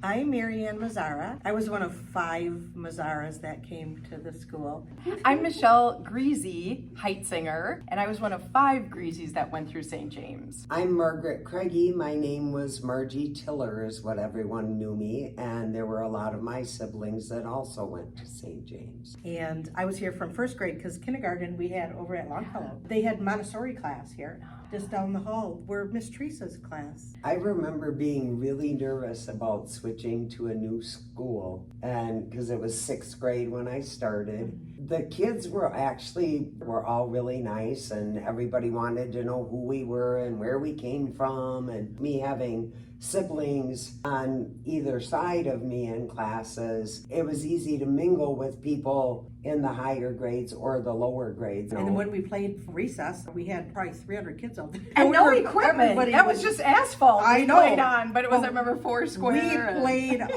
I'm Marianne Mazzara. I was one of 5 Mazzaras that came to the school. I'm Michelle Greasy, Heitsinger, and I was one of 5 Greasies that went through St. James. I'm Margaret Craigie. My name was Margie Tiller is what everyone knew me, and there were a lot of my siblings that also went to St. James. And I was here from 1st grade because kindergarten we had over at Longfellow. They had Montessori class here, just down the hall, where Miss Teresa's class. I remember being really nervous about switching to a new school, and because it was 6th grade when I started. The kids were all really nice, and everybody wanted to know who we were and where we came from, and me having siblings on either side of me in classes, it was easy to mingle with people in the higher grades or the lower grades. And when we played recess, we had probably 300 kids out there. And no equipment. That was just asphalt I we know. played on, but it was, I remember, 4 square.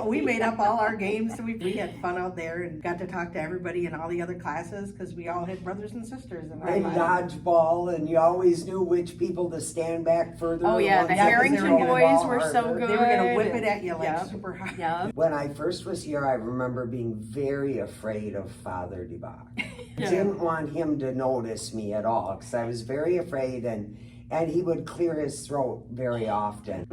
We made up all our games. We had fun out there and got to talk to everybody in all the other classes because we all had brothers and sisters. And dodgeball, and you always knew which people to stand back further. Oh yeah, the Harrington boys were so good. They were going to whip it at you like super high. Yep. When I first was here, I remember being very afraid of Father DeBach. Didn't want him to notice me at all because I was very afraid, and he would clear his throat very often.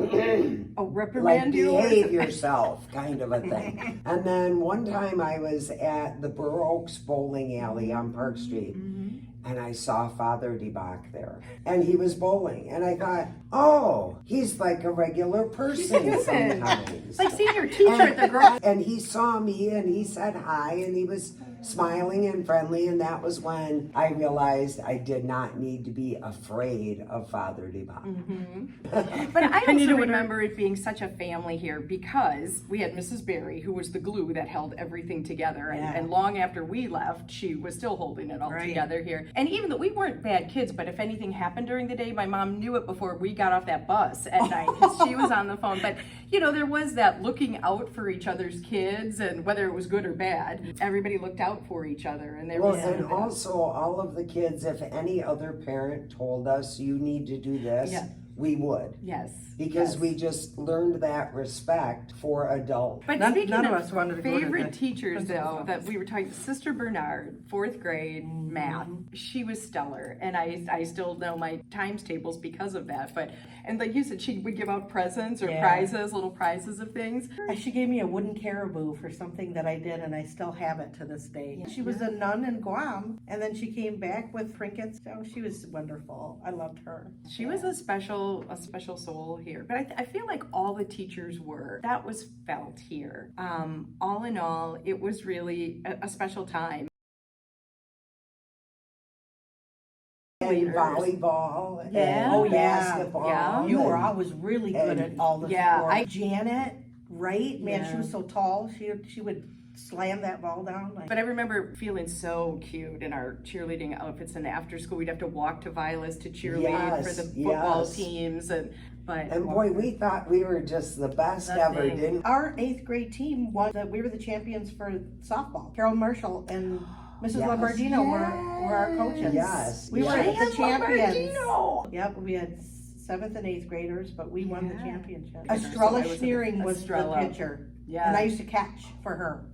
Reprimand you? Like, behave yourself, kind of a thing. And then one time I was at the Burr Oaks Bowling Alley on Park Street, and I saw Father DeBach there, and he was bowling, and I thought, oh, he's like a regular person sometimes. It's like seeing your teacher at the girl. And he saw me, and he said hi, and he was smiling and friendly, and that was when I realized I did not need to be afraid of Father DeBach. But I also remember it being such a family here because we had Mrs. Berry, who was the glue that held everything together, and long after we left, she was still holding it all together here. And even though we weren't bad kids, but if anything happened during the day, my mom knew it before we got off that bus at night because she was on the phone. But you know, there was that looking out for each other's kids, and whether it was good or bad, everybody looked out for each other. And there was and also all of the kids, if any other parent told us you need to do this, we would. Yes. Because we just learned that respect for adults. But None speaking of of us wanted to go to favorite the teachers, though, principal's that we were talking, Sister Bernard, 4th grade math, she was stellar, and I still know my times tables because of that. And like you said, she would give out presents or prizes, little prizes of things. She gave me a wooden caribou for something that I did, and I still have it to this day. She was a nun in Guam, and then she came back with trinkets. Oh, she was wonderful. I loved her. She was a special soul here. But I feel like all the teachers were. That was felt here. All in all, it was really a special time. And volleyball and basketball. Yeah. You were always really good at all the sports. Janet, right? Man, she was so tall. She would slam that ball down. But I remember feeling so cute in our cheerleading outfits, and after school we'd have to walk to Vilas to cheerlead for the football teams. And boy, we thought we were just the best ever, didn't we? Our 8th grade team we were the champions for softball. Carol Marshall and Mrs. Lombardino were our coaches. Yes. We were the champions. Lombardino. Yep, we had 7th and 8th graders, but we won the championship. Estrella Schneering was the pitcher. And I used to catch for her.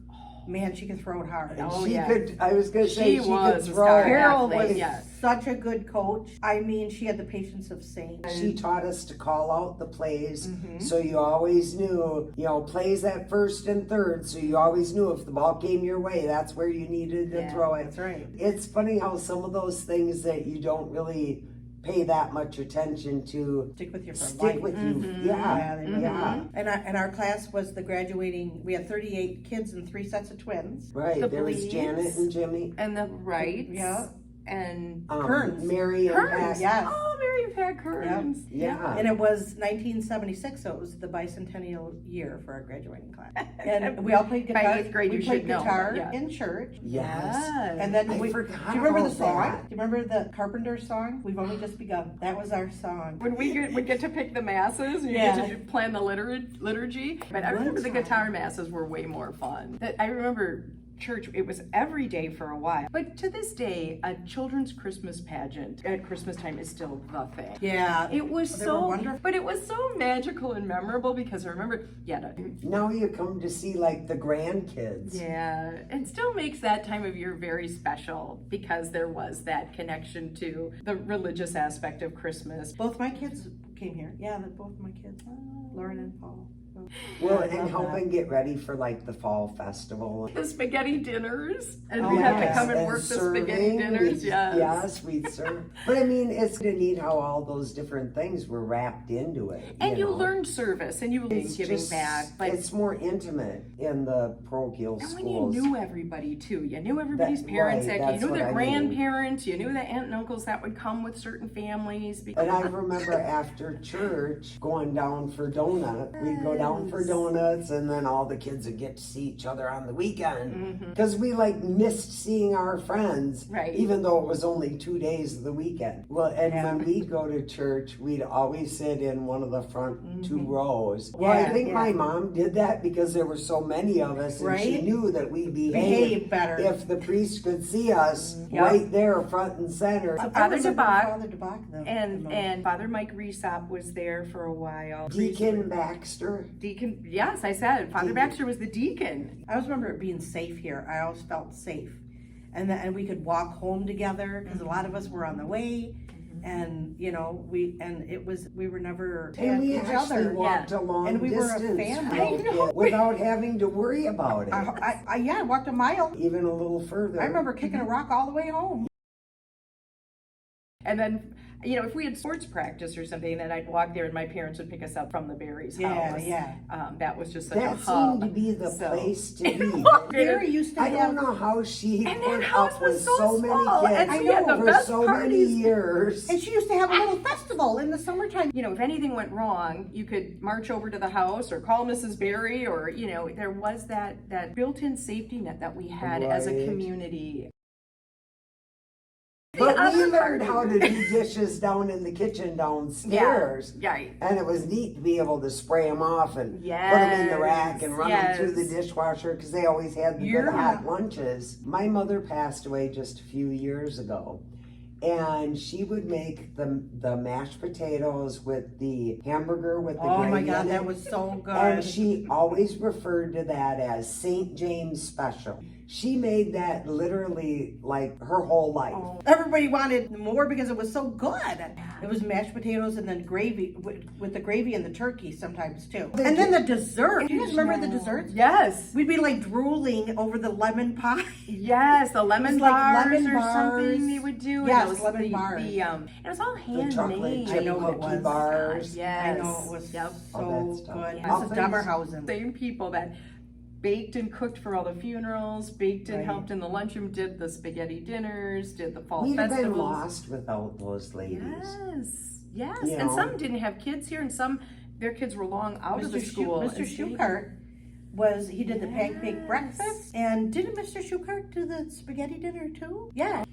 Man, she could throw it hard. I was going to say, she could throw. Carol was such a good coach. I mean, she had the patience of saints. She taught us to call out the plays, so you always knew, plays at 1st and 3rd, so you always knew if the ball came your way, that's where you needed to throw it. That's right. It's funny how some of those things that you don't really pay that much attention to stick with you for stick life. with you. Yeah. And our class was the graduating. We had 38 kids and 3 sets of twins. Right. There was Janet and Jimmy and the Wrights. Yeah. And Kearns. Mary and Pat. Yes. Oh, Mary and Pat Kearns. Yeah. And it was 1976, so it was the bicentennial year for our graduating class. And we all played guitar. By 8th grade, we you played should know. guitar in church. Yes. And then I do you forgot remember the about song? that. Do you remember the Carpenter song? We've only just begun. That was our song. When we get to pick the masses, and you get to plan the liturgy. But I remember the guitar masses were way more fun. I remember church, it was every day for a while. But to this day, a children's Christmas pageant at Christmas time is still the thing. Yeah. It was They were so wonderful. but it was so magical and memorable because I remember, Now you come to see like the grandkids. yeah, it still makes that time of year very special because there was that connection to the religious aspect of Christmas. Both my kids came here. Yeah, both of my kids, Lauren and Paul. So, Well, I and love helping get ready for like the fall festival. The spaghetti dinners, and Oh, we had to yes, come and and work the serving, spaghetti dinners. Yes, we'd serve. But I mean, it's neat how all those different things were wrapped into it. And you know? learned service, and you learned It's giving just- back. But it's more intimate in the parochial and when schools. you knew everybody too, you knew everybody's parents. right, you that's knew what their I mean. grandparents. You knew the aunt and uncles that would come with certain families. And I remember after church going down for donut. We'd go down for donuts, and then all the kids would get to see each other on the weekend because we like missed seeing our friends, Right. even though it was only 2 days of the weekend. Well, and when we'd go to church, we'd always sit in one of the front 2 rows. Well, I Yeah, think yeah. my mom did that because there were so many of us, and she Right. knew that we Behave behaved better. if the priest could see us Yep. right there, front and center. So I Father remember DeBach Father DeBach, the most. and Father Mike Resop was there for a while. Deacon Baxter. Deacon, yes, I said Father Deacon. Baxter was the deacon. I always remember it being safe here. I always felt safe, and we could walk home together because a lot of us were on the way, and we were never And we each actually other. walked a long And we were a distance family. without I know. without having to worry about it. I walked a mile. Even a little further. I remember kicking a rock all the way home. And then, if we had sports practice or something, then I'd walk there and my parents would pick us up from the Barry's house. Yeah. That was just such That a hub. seemed to be the So- place to be. Barry used to I have. don't know how she And put that house up was with so so many small, and kids we had the for best so many parties. years. And she used to have a little festival in the summertime. If anything went wrong, you could march over to the house or call Mrs. Barry, or there was that built-in safety net that we had as a Right. community. But The we other learned part- how to do dishes down in the kitchen downstairs. Yeah. And it was neat to be able to spray them off and put them in the rack and run them through the Yes. dishwasher because they always had the good You're- hot lunches. My mother passed away just a few years ago. And she would make the mashed potatoes with the hamburger with the Oh my gravy God, in that it. was so good. And she always referred to that as St. James Special. She made that literally like her whole life. Everybody wanted more because it was so good. It was mashed potatoes and then gravy with the gravy and the turkey sometimes too. And then the dessert. Do you guys remember the desserts? Yes. We'd be like drooling over the lemon pie. Yes, the lemon It's like bars lemon or bars. something they would do. Yes, and it was lemon the, bars. and it was all The handmade. chocolate chip I know it cookie was. bars. Yes. I know it was Yep. so Oh, that's tough. good. Yeah. Mrs. Dummerhausen. Same people that baked and cooked for all the funerals, baked and Right. helped in the lunchroom, did the spaghetti dinners, did the fall We'd have festivals. been lost without those ladies. Yes. You And know. some didn't have kids here, and some their kids were long out of the school. Mr. and stayed- Schuchart he did the pancake breakfast. And didn't Mr. Schuchart do the spaghetti dinner too? Yeah.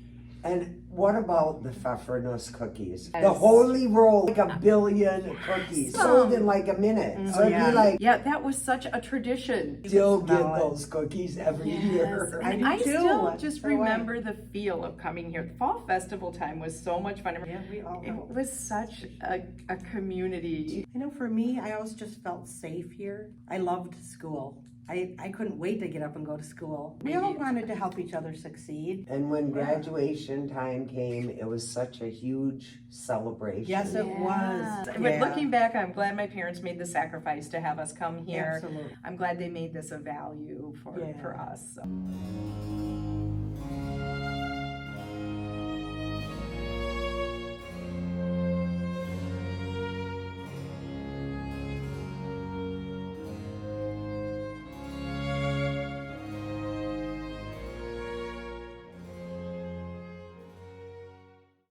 And what about the Pfeffernuss cookies? Yes. The holy roll, like a billion cookies, sold in like a minute. So it'd yeah. be like, Yeah, that was such a tradition. still get smell it. those cookies every year. I And do I too. still just So do I. remember the feel of coming here. The fall festival time was so much fun. Yeah, we all It know. was such a community. I know for me, I always just felt safe here. I loved school. I couldn't wait to get up and go to school. We all wanted to help each other succeed. And when graduation time came, it was such a huge celebration. Yes, it was. But Yeah. looking back, I'm glad my parents made the sacrifice to have us come here. Absolutely. I'm glad they made this a value for Yeah. us. So.